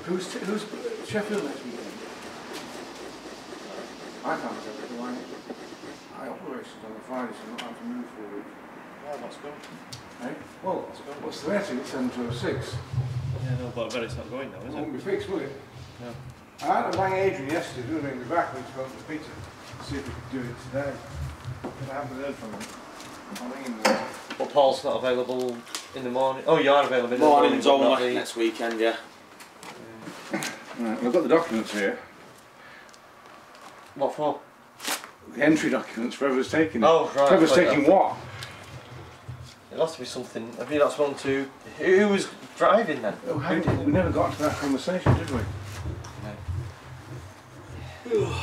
Who's Sheffield next weekend? I can't tell you why. I operated on the Friday, so I'm not having to move for a week. Oh, that's good. Hey? Well, what's the rating? It's 7 to 06. Yeah, no, but I bet it's not going now, is it? It won't be fixed, will it? No. I had to bang Adrian yesterday, didn't ring me back when he spoke to Peter to see if he could do it today. But I haven't heard from him. I'll ring him later. Well, Paul's not available in the morning. Oh, you are available in the morning. Morning's only next weekend, yeah. Right, well, I've got the documents here. What for? The entry documents for whoever's taking it. Oh, right. Whoever's taking what? It has to be something. Have you not spoken to... Who was driving then? Oh, we never got to that conversation, did we? No.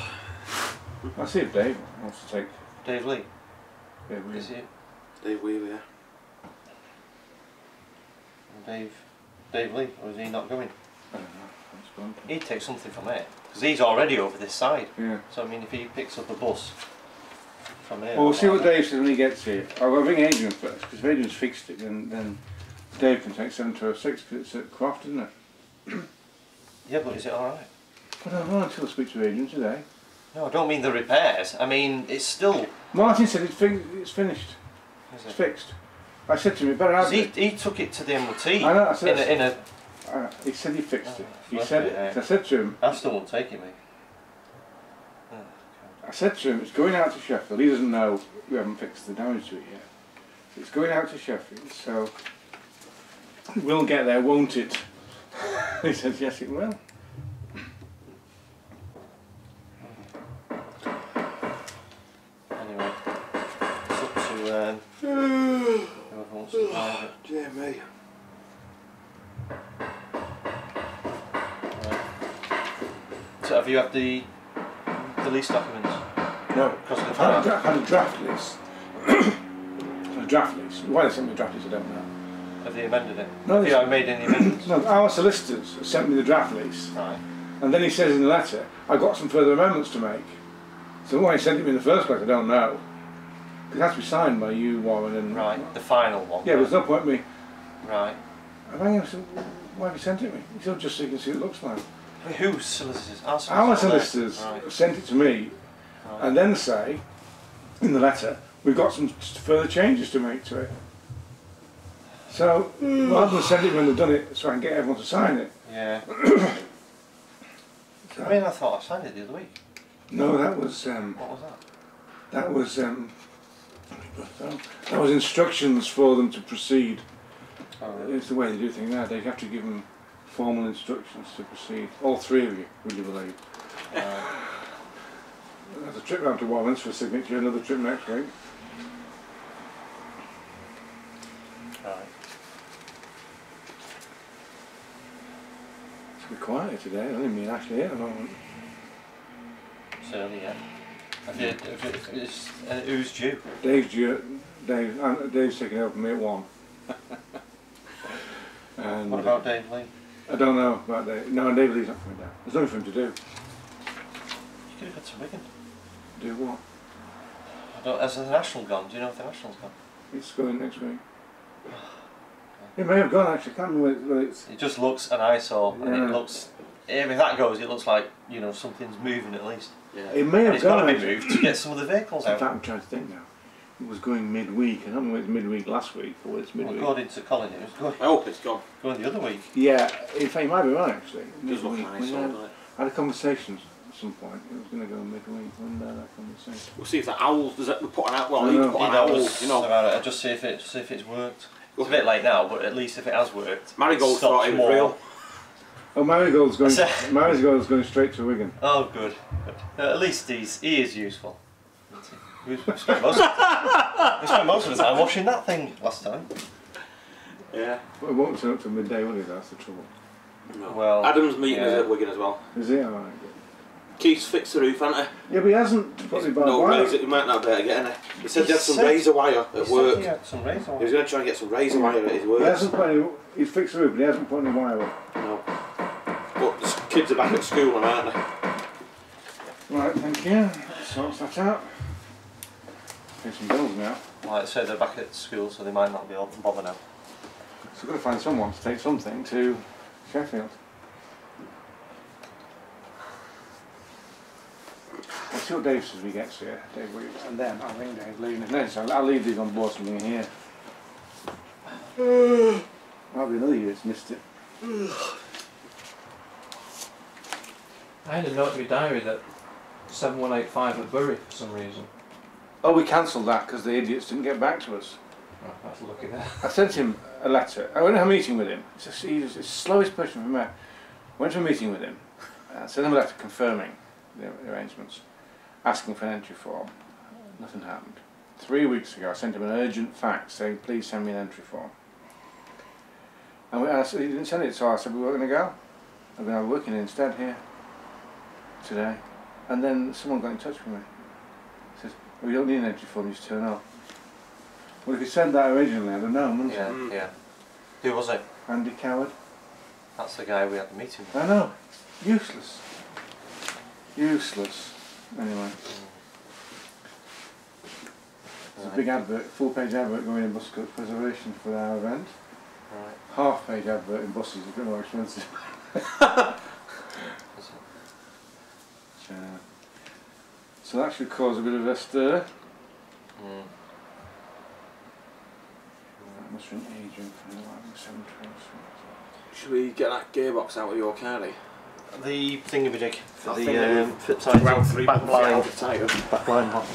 I'll see if Dave wants to take... Dave Lee? Dave Lee. Is he? Dave Wheeler, yeah. Dave Lee, or is he not going? I don't know. He'd take something from here, because he's already over this side. Yeah. So I mean, if he picks up a bus from here... Well, we'll see what Dave says when he gets here. I'll ring Adrian first, because if Adrian's fixed it, then Dave can take 7 to 06, because it's at Croft, isn't it? Yeah, but is it alright? I don't know until I speak to Adrian today. No, I don't mean the repairs. I mean, it's still... Martin said it's finished. It's fixed. I said to him, better have it. He took it to the MOT. I know, I said in a he said he fixed it. He okay, said it. yeah. I said to him... I still won't take it, mate. Oh, I said to him, it's going out to Sheffield. He doesn't know we haven't fixed the damage to it yet. It's going out to Sheffield, so we'll get there, won't it? He says, yes, it will. Anyway, it's up to whoever wants to drive it. Dear me. So have you had the lease documents? No, Because of the I car? had a draft list. A draft list. Why they sent me a draft list, I don't know. Have they amended it? No, Have they- you made any amendments? No, our solicitors sent me the draft list, Right. and then he says in the letter, I've got some further amendments to make. So why he sent it me in the first place, I don't know. Because it has to be signed by you, Warren, and... Right, the final one. Yeah, there's no point in me... Right. I rang him and said, why have you sent it me? He said, just so you can see what it looks like. Whose solicitors? Our solicitors Right. sent it to me, Right. and then say, in the letter, we've got some further changes to make to it. So, rather than send it when they've done it, so I can get everyone to sign it. Yeah. So, I mean, I thought I signed it the other week. no, that was What was that? that was instructions for them to proceed. Oh, really? It's the way they do things now. They have to give them formal instructions to proceed. All three of you, would you believe? There's a trip round to Warren's for signature, another trip next week. Right. It's a bit quieter today, only me and Ashley here at the moment. It's early yet. Who's due? Dave's taking over from me at 1. And What about Dave Lee? I don't know about Dave. No, Dave Lee's not coming down. There's nothing for him to do. You could have got to Wigan. Do what? I don't, has the National gone? Do you know if the National's gone? It's going next week. It may have gone actually, I can't remember whether it's... It just looks an eyesore, and Yeah. it looks... If that goes, it looks like, you know, something's moving at least. Yeah. It may And have it's got gone to be actually. moved to get some of the vehicles In out. fact, I'm trying to think now. It was going midweek. I don't know whether it's midweek last week or whether it's Well, midweek. according to Colin, it was I hope it's gone. going the other week. Yeah, in fact, you might be right actually. It does look Midweek. nice, When, doesn't it? I had a conversation at some point. It was going to go midweek. When that conversation? We'll see if the owls, we put an owl, well, I I need to know. put an That owl, was you know. about it. I'll just see if it's worked. It's a bit late now, but at least if it has worked. Marigold stops thought it was more. real. Oh, Marigold's going. Marigold's going straight to Wigan. Oh, good. At least he is useful. We spent most of the time washing that thing last time. Yeah. Well, it won't turn up till midday, will it? That's the trouble. No. Well, Adam's meeting us yeah. at Wigan as well. Is he alright? Keith's fixed the roof, hasn't Yeah, but he hasn't put any barbed No wire. razor, he might not be able to get in it. He said he had some said- razor wire He at said work. he had some razor He wire. was going to try and get some razor wire at his work. He hasn't put any. He's fixed the roof, but he hasn't put any wire up. No. But the kids are back at school now, aren't they? Right, thank you. That sorts that out. Pay some bills now. Like I said, they're back at school, so they might not be able to bother now. So we've got to find someone to take something to Sheffield. I'll see what Dave says when he gets here. Dave, and then I'll ring Dave leaving. No, so I'll leave these on board something here. Might be another year it's missed it. I had a note in my diary that 7185 at Bury for some reason. Oh, we cancelled that because the idiots didn't get back to us. Oh, that's lucky there. I sent him a letter. I went to a meeting with him. He's the slowest person I've met. Went to a meeting with him. Sent him a letter confirming the arrangements, asking for an entry form. Nothing happened. 3 weeks ago I sent him an urgent fax saying please send me an entry form. And I said, he didn't send it, so I said we were going to go. I've been working instead here today. And then someone got in touch with me. Says, well, you don't need an entry form, you just turn up. Well, if he said that originally, I'd have known, wouldn't Yeah, Mm. yeah. Who was it? Andy Coward. That's the guy we had the meeting with. I know. Useless. Useless. Anyway. There's a big advert, full-page advert going in bus preservation for our event. Right. Half-page advert in buses, a bit more expensive. So that should cause a bit of a stir. Mm. That must be an agent for the 7 trails. Should we get that gearbox out of your carry? The thingamajig for I the think that we've fit Round sides, 3 back blind, tighter. back blind box.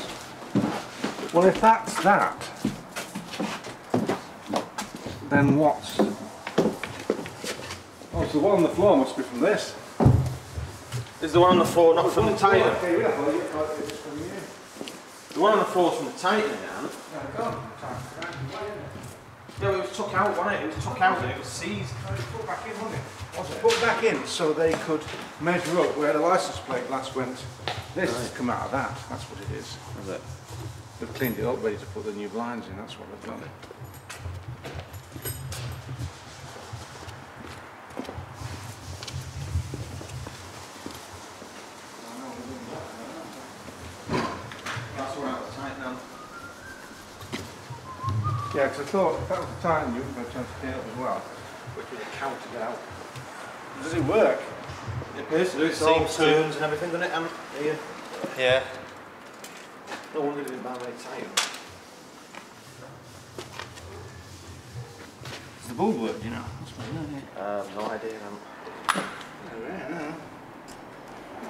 Well, if that's that, then what's... Oh, so the one on the floor must be from this. Is the one on the floor not from the Titan? Okay, yeah, well, you can't do this from you. The one on the floor is from the Titan, yeah? Yeah, go on. Yeah, it was took out, wasn't it? It was took out and it was seized. Put back in, wasn't it? Put back in so they could measure up where the license plate last went. This has come out of that. That's what it is. Is it? They've cleaned it up, ready to put the new blinds in. That's what they've done. That's all right, the Titan now. Yeah, because I thought if that was the Titan, you would have a chance to clean it up as well, which would have counted out. Does it work? It appears to do. It It's all seems turns and everything, doesn't it? And here. Yeah. No wonder it didn't buy any Titan. Does the bulb work, do you know? No idea.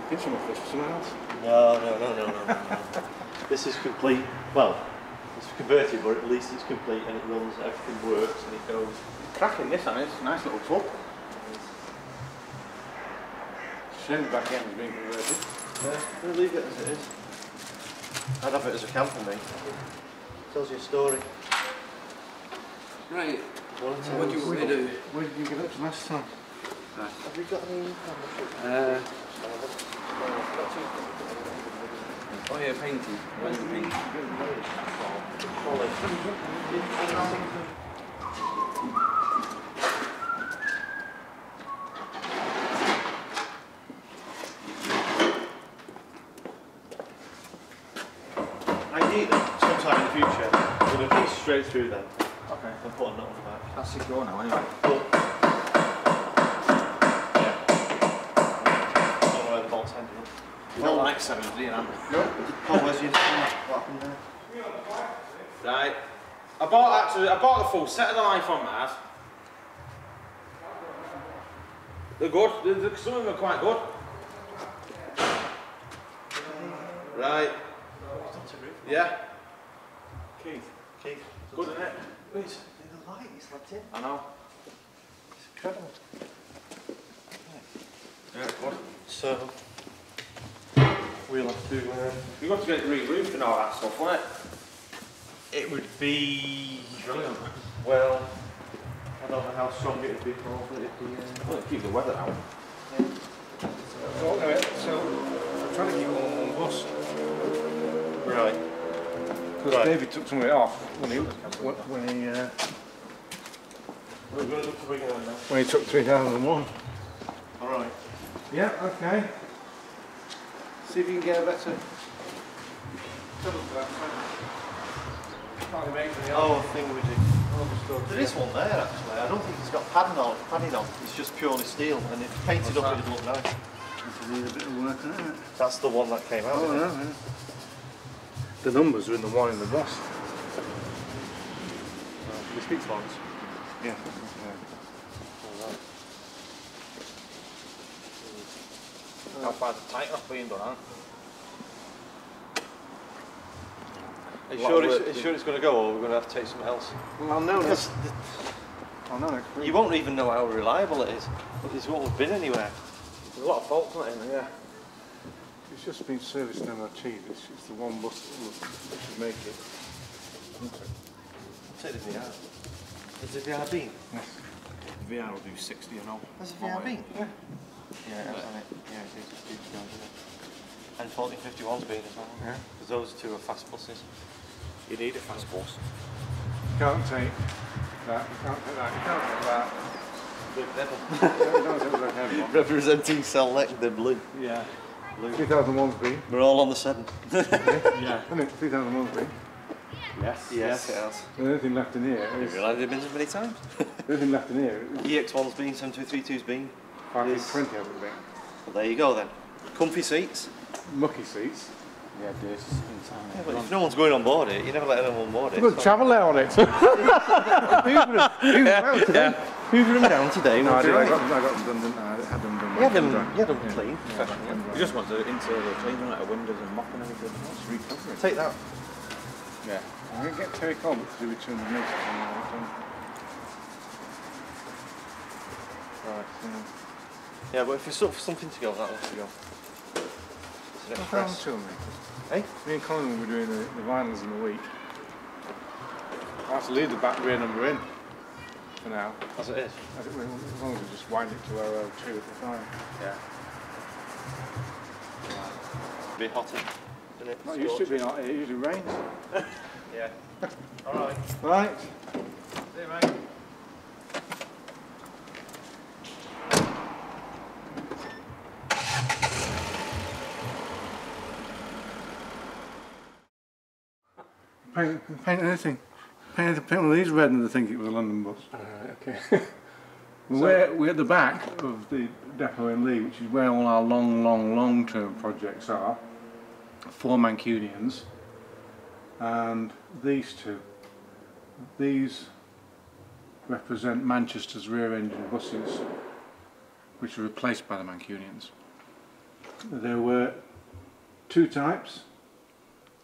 Get some of this for someone else. No. This is complete. Well, it's converted, but at least it's complete and it runs. Everything works and it goes. Cracking this on it, it's a nice little tub. Shame the back end is being converted. Yeah, we'll leave it as it is. I'd have it as a camper, mate. Tells you a story. Right. What do you want me to do? Where did you give it to last time? Have we got any? Oh yeah, painting. Where's the painting? Ideally, sometime in the future, we're going to put straight through them Okay. and put a nut on the back. That's secure now anyway. But, yeah. Don't know where the bolt's ended up. You don't like 7, do you, Andy? Paul, where's your... What happened there? Right. I bought the full set of the life on that. They're good. Some of them are quite good. Right. Yeah. Keith. Good, isn't it? Wait, the light is left in. I know. It's incredible. Yeah, good. So, We'll have to. You've got to get it re-roofed and all that stuff, won't it? It would be. Brilliant. Well, I don't know how strong it would be, but it'd be. Well, keep the weather out. So I'm trying to keep it on one bus. Right. Because David took some of it off when he We're going to look to bring it on now. when he took 3001. Alright. Yeah, okay. See if you can get a better. Oh, thing we do. There is one there actually. I don't think it's got padding on. It's just purely steel, and if painted up, it'd look nice. This needs a bit of work on it. That's the one that came out. Oh, no, yeah. The numbers are in the one in the bus. We speak Florence. Yeah. How far's the tighten off being done, huh? Are you sure it's going to go, or we're going to have to take something else? Well, I'll know next. I'll know next week. You won't even know how reliable it is. It won't have been anywhere. There's a lot of faults on it in there, yeah. It's just been serviced MOT. It's the one bus that should make it. Take the VR. Is the VR been? Yes. The VR will do 60 and all. Has the VR been? Yeah. Yeah, it has on it. Yeah, it is. It's huge, isn't it? And 1451's been as well. Yeah. Because those two are fast buses. You need a fast bus. You can't take that. You can't take that. You can't take that. Big devil. No, don't take the heavy one. Representing SELNEC, the blue. Yeah. 2001's been. We're all on the 7. Yeah. Isn't it? 2001's been. Yes. Yes, it has. The only thing left in here I is. realised it been as many times. The only thing left in here is. EX1's been, 7232's been. 520 hasn't been. Well, there you go then. Comfy seats. Mucky seats. Yeah, dirty inside. Yeah, but if no one's going on board it, you never let anyone on board it. Good travel there on it. Hoover them down today. No, I won't did. you? I got them done, didn't I? I had them done. You had them clean. You just want the interior cleaning, like the windows and mopping and everything. That's recovering. Take that. Yeah. I'm going to get Terry Colbert to do with 200 metres. Right. Yeah, but if it's sort of something to go, that'll have to go. It's an express. 200 metres. Hey? Me and Colin will be doing the vinyls in the week. I have to leave the back rear number in for now. As it is. As long as we just wind it to 002 at the time. Yeah. A bit hotter, isn't it? Not used to it being hot, it usually rains. Yeah. Alright. Right. See you, mate. Paint anything. Paint one of these red and they think it was a London bus. Okay. We're at the back of the depot in Lee, which is where all our long-term projects are. 4 Mancunians and these two. These represent Manchester's rear-engine buses, which were replaced by the Mancunians. There were 2 types,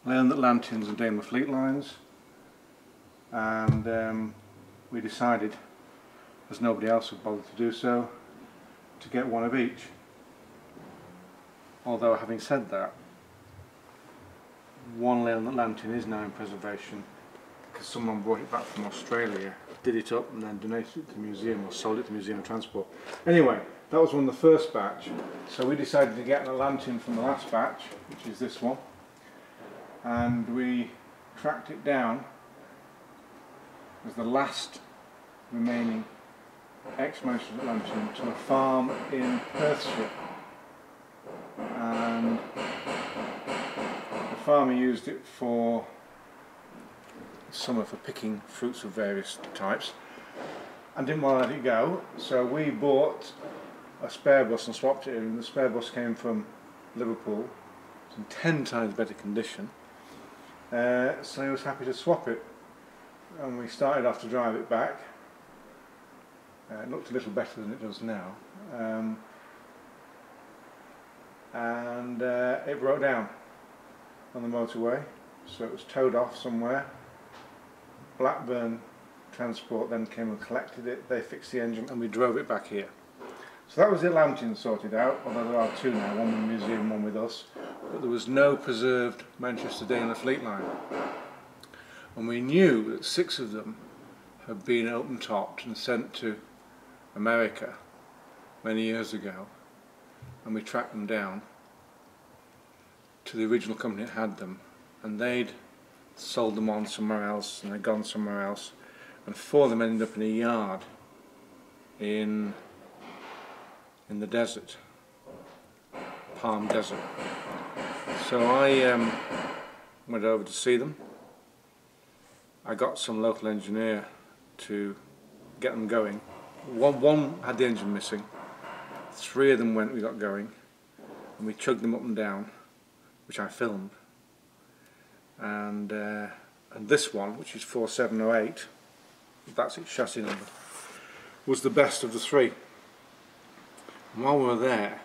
Leyland Atlanteans and Daimler Fleet Lines, and we decided, as nobody else would bother to do so, to get one of each. Although, having said that, one Leyland Atlantean is now in preservation because someone brought it back from Australia, did it up and then donated it to the museum or sold it to Museum of Transport. Anyway, that was one of the first batch, so we decided to get an Atlantean from the last batch, which is this one, and we tracked it down as the last remaining ex-Manchester Atlantean to a farm in Perthshire, and the farmer used it for summer for picking fruits of various types and didn't want to let it go, so we bought a spare bus and swapped it in, and the spare bus came from Liverpool. It's in 10 times better condition, so he was happy to swap it, and we started off to drive it back. It looked a little better than it does now, and it broke down on the motorway, so it was towed off somewhere. Blackburn Transport then came and collected it, they fixed the engine, and we drove it back here. So that was the Atlantean sorted out, although there are 2 now, one with the museum, one with us. but there was no preserved Manchester Daily Fleet line. And we knew that 6 of them had been open-topped and sent to America many years ago, and we tracked them down to the original company that had them, and they'd sold them on somewhere else and they'd gone somewhere else, and 4 of them ended up in a yard in the desert, Palm Desert. So I went over to see them. I got some local engineer to get them going. One had the engine missing, 3 of them we got going, and we chugged them up and down, which I filmed. And this one, which is 4708, that's its chassis number, was the best of the 3. And while we were there,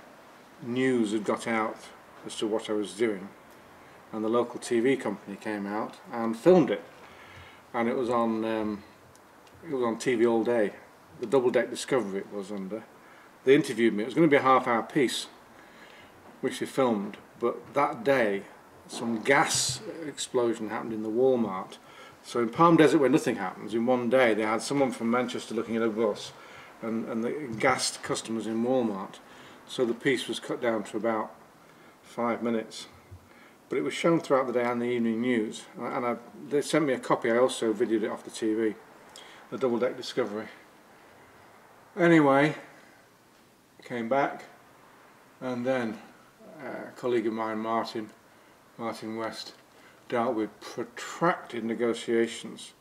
news had got out as to what I was doing, and the local TV company came out and filmed it, and it was on TV all day. The double-deck Discovery it was under. They interviewed me. It was going to be a half-hour piece, which they filmed, but that day some gas explosion happened in the Walmart. So in Palm Desert, where nothing happens, in one day they had someone from Manchester looking at a bus and they gassed customers in Walmart. So the piece was cut down to about 5 minutes. But it was shown throughout the day and the evening news, and they sent me a copy. I also videoed it off the TV, the double-deck Discovery. Anyway, came back, and then a colleague of mine, Martin West, dealt with protracted negotiations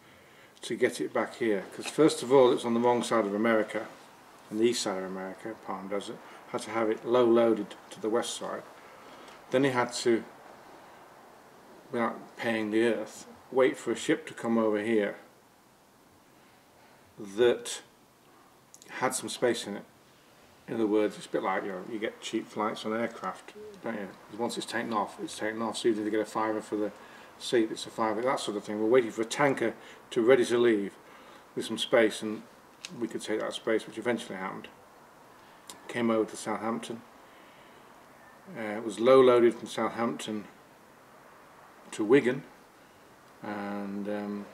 to get it back here, because first of all it's on the wrong side of America, on the east side of America, Palm Desert. Had to have it low loaded to the west side. Then he had to, without paying the earth, wait for a ship to come over here that had some space in it. In other words, it's a bit like, you get cheap flights on aircraft, don't you? Because once it's taken off, so you either get a $5 for the seat, it's a $5, that sort of thing. We're waiting for a tanker ready to leave with some space, and we could take that space, which eventually happened. Came over to Southampton. It was low loaded from Southampton to Wigan, and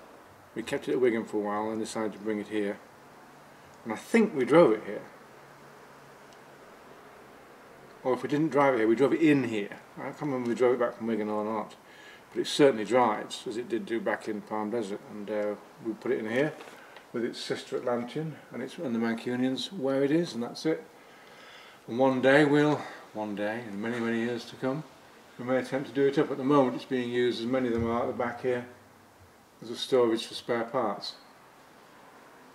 we kept it at Wigan for a while and decided to bring it here. And I think we drove it here. Or if we didn't drive it here, we drove it in here. I can't remember if we drove it back from Wigan or not, but it certainly drives, as it did do back in Palm Desert. And we put it in here with its sister Atlantean and the Mancunians where it is, and that's it. And one day, in many, many years to come, we may attempt to do it up. At the moment it's being used, as many of them are at the back here, as a storage for spare parts.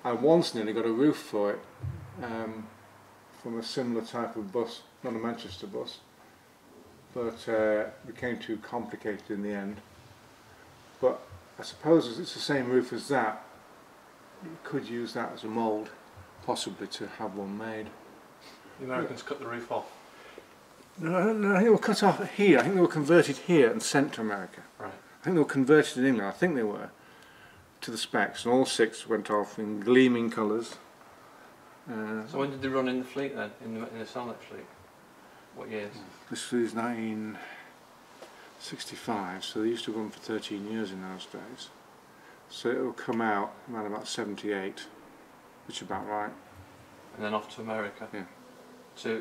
I once nearly got a roof for it from a similar type of bus, not a Manchester bus, but it became too complicated in the end. But I suppose as it's the same roof as that, you could use that as a mould, possibly to have one made. The Americans cut the roof off. No, I think they were cut off here. I think they were converted here and sent to America. Right. I think they were converted in England. I think they were, to the specs, and all 6 went off in gleaming colours. So when did they run in the fleet then, in the SELNEC fleet? What years? This is 1965, so they used to run for 13 years in those days. So it will come out around about 78, which is about right. And then off to America. Yeah.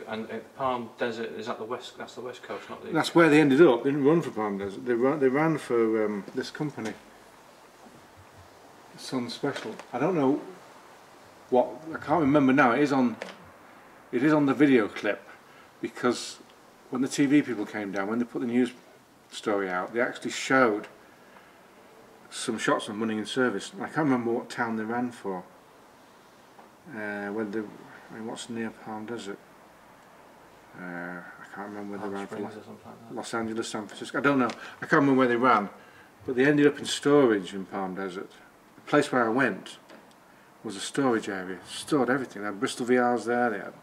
And Palm Desert, is that the west? That's the west coast, not the. That's where they ended up. They didn't run for Palm Desert. They ran for this company, Sun Special. I don't know what, I can't remember now. It is on the video clip, because when the TV people came down, when they put the news story out, they actually showed some shots of them running in service. I can't remember what town they ran for. What's near Palm Desert? I can't remember where they ran for. Or something like that. Los Angeles, San Francisco. I don't know. I can't remember where they ran, but they ended up in storage in Palm Desert. The place where I went was a storage area. Stored everything. They had Bristol VRs there. They had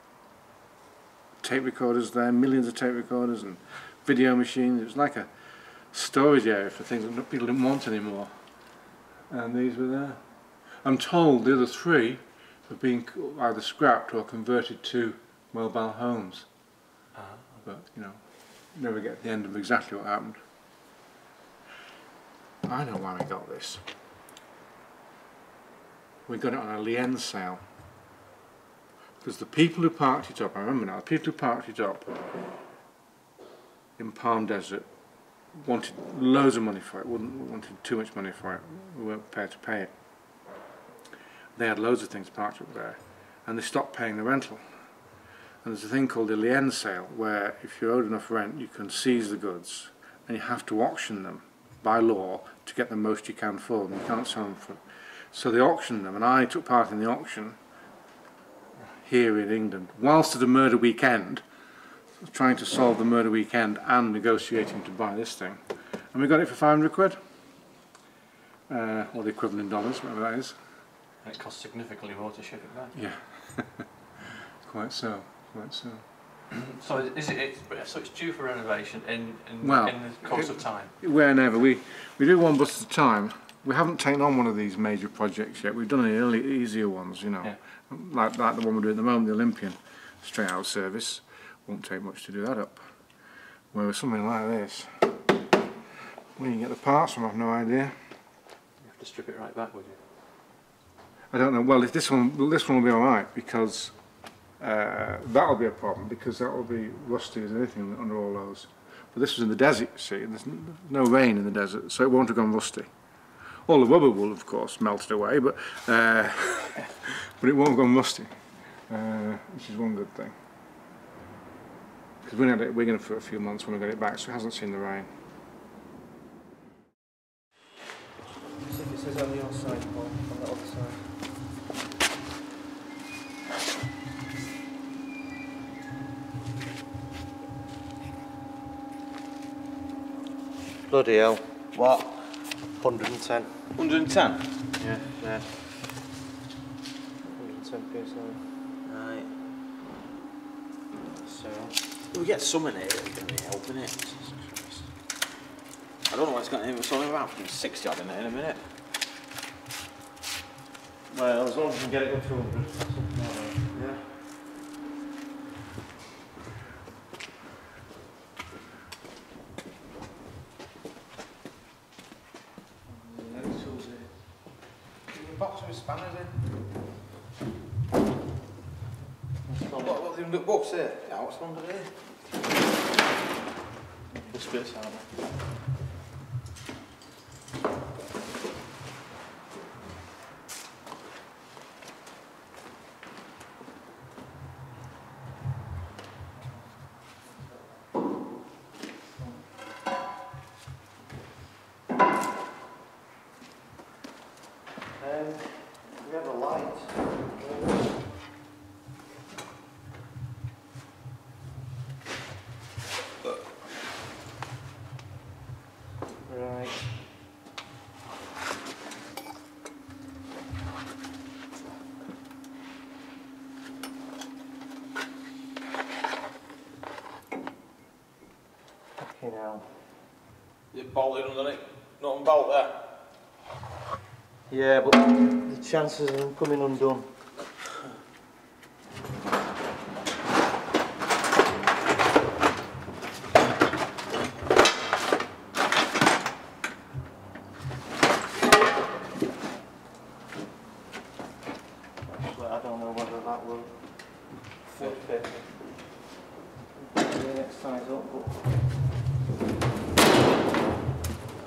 tape recorders there, millions of tape recorders and video machines. It was like a storage area for things that people didn't want anymore. And these were there. I'm told the other 3 have been either scrapped or converted to mobile homes. But never get the end of exactly what happened. I know why we got this. We got it on a lien sale. Because the people who parked it up, I remember now, the people who parked it up in Palm Desert wanted loads of money for it, wanted too much money for it, we weren't prepared to pay it. They had loads of things parked up there, and they stopped paying the rental. And there's a thing called a lien sale, where if you're owed enough rent, you can seize the goods, and you have to auction them by law to get the most you can for them. You can't sell them for. So they auctioned them, and I took part in the auction here in England, whilst at a murder weekend, trying to solve the murder weekend and negotiating to buy this thing. And we got it for 500 quid, or the equivalent in dollars, whatever that is. And it costs significantly more to ship it back. Yeah, quite so, quite so. So so it's due for renovation in Well, the course of time? Whenever. We do one bus at a time. We haven't taken on one of these major projects yet. We've done the early, easier ones, you know, yeah. like the one we're doing at the moment, the Olympian straight out service. Won't take much to do that up. Whereas something like this, where you get the parts from, I've no idea. You have to strip it right back, would you? I don't know. Well, if this one will be all right, because that'll be a problem, because that will be rusty as anything under all those. But this was in the desert, you see, and there's no rain in the desert, so it won't have gone rusty. All the rubber will, of course, melted away, but but it won't have gone rusty, which is one good thing. Because we're going to for a few months when we get it back, so it hasn't seen the rain. See if it says on your side, Paul, on the other side. Bloody hell. What? 110. 110? Yeah, yeah. 110 psi. Right. So, we get some in here that are going to be helping it. Jesus Christ. I don't know what it's got in it, it's only about 60 odd in it in a minute. Well, as long as we can get it up to 100, something like that. Yeah. Box with spanners in. What the box there? Yeah, what's under there? This bit's out there. We have a light. Right. Okay now. Is it bolted underneath? Not bolt there. Yeah, but the chances of them coming undone. Actually, I don't know whether that will fit. The next size up, but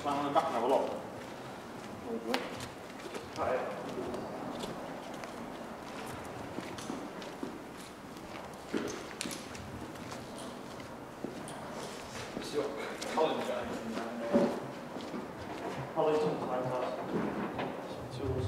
Climb on the back and have a look. See what Colin's got in there. Holly sometimes has some tools.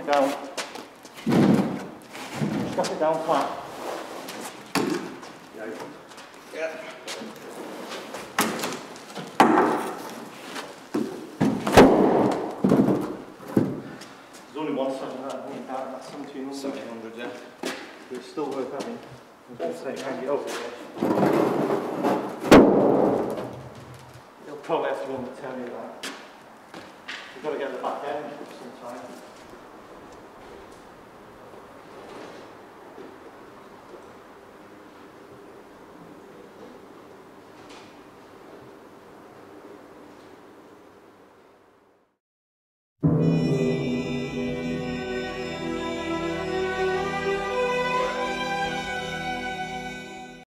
down. Strap it down flat. Yeah. There's only one section that I think that's 1700. 1700, yeah. But it's still worth having. I was going to say, hang it over there. You'll probably have to undertell you that. You've got to get the back end sometime.